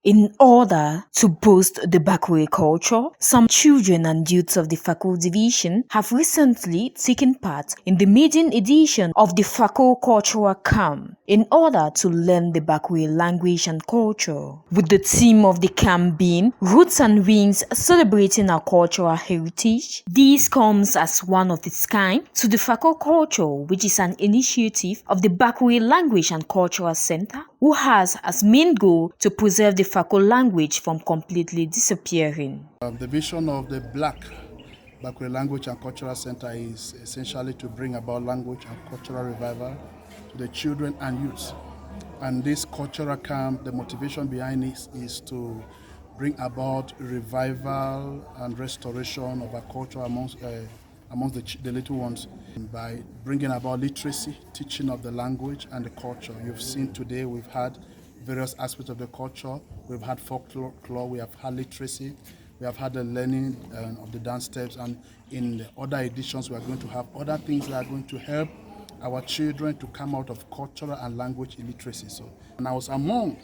In order to boost the Bakwe culture, some children and youths of the FAKO division have recently taken part in the maiden edition of the FAKO Cultural Camp in order to learn the Bakwe language and culture, with the theme of the camp being Roots and Wings, celebrating our cultural heritage. This comes as one of its kind to the FAKO culture, which is an initiative of the Bakwe Language and Cultural Center, who has as main goal to preserve the FAKO language from completely disappearing. The vision of the Black Bakwe Language and Cultural Center is essentially to bring about language and cultural revival to the children and youths. And this cultural camp, the motivation behind it is to bring about revival and restoration of our culture amongst the little ones by bringing about literacy, teaching of the language and the culture. You've seen today we've had various aspects of the culture. We've had folklore, we have had literacy, we have had the learning of the dance steps, and in the other editions we are going to have other things that are going to help our children to come out of cultural and language illiteracy. So, and I was among,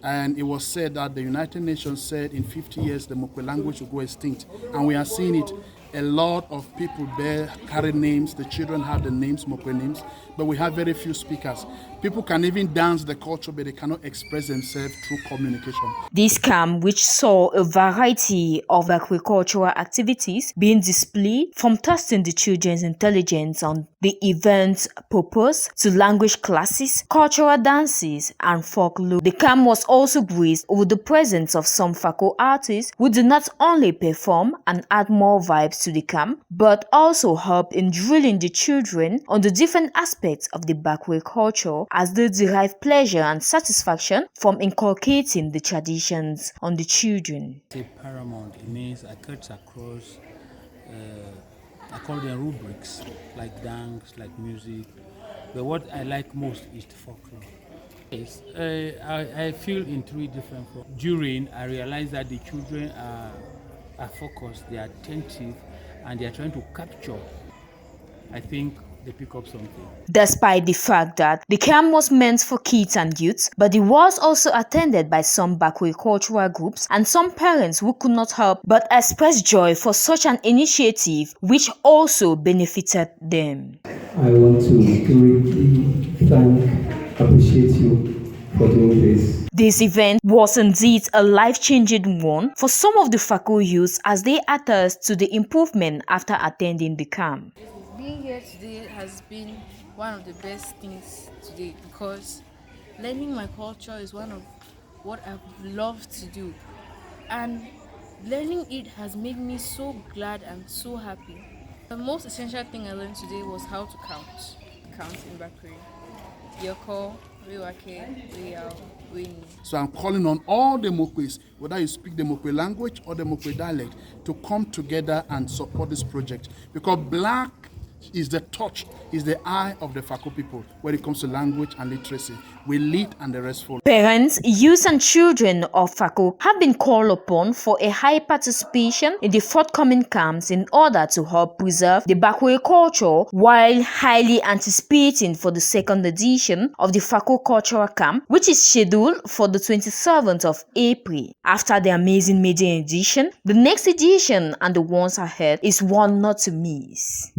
and it was said that the United Nations said in 50 years the Mokwe language will go extinct, and we are seeing it. A lot of people there carry names, the children have the names, Mokwe names, but we have very few speakers. People can even dance the culture, but they cannot express themselves through communication. This camp, which saw a variety of agricultural activities being displayed, from testing the children's intelligence on the event's purpose to language classes, cultural dances, and folklore. The camp was also graced with the presence of some FAKO artists who do not only perform and add more vibes to the camp, but also help in drilling the children on the different aspects of the Bakwe culture, as they derive pleasure and satisfaction from inculcating the traditions on the children. It's paramount. It means I cut across, I call them rubrics, like dance, like music. But what I like most is the folklore. Yes, I feel in three different forms. During, I realize that the children are focused, they are attentive, and they are trying to capture. I think they pick up something. Despite the fact that the camp was meant for kids and youths, but it was also attended by some Bakwe cultural groups and some parents who could not help but express joy for such an initiative, which also benefited them. I want to greatly appreciate you for doing this. This event was indeed a life-changing one for some of the FAKO youths, as they attest to the improvement after attending the camp. Being here today has been one of the best things today, because learning my culture is one of what I've loved to do, and learning it has made me so glad and so happy. The most essential thing I learned today was how to count in Bakwe. Yoko, Rewake, Weyao, Weni. So I'm calling on all the Mokwes, whether you speak the Mokwe language or the Mokwe dialect, to come together and support this project, because Black is the touch, is the eye of the FAKO people when it comes to language and literacy. We lead and the rest follow. Parents, youth and children of FAKO have been called upon for a high participation in the forthcoming camps in order to help preserve the Bakwe culture, while highly anticipating for the second edition of the FAKO Cultural Camp, which is scheduled for the 27th of April. After the amazing maiden edition, the next edition and the ones ahead is one not to miss.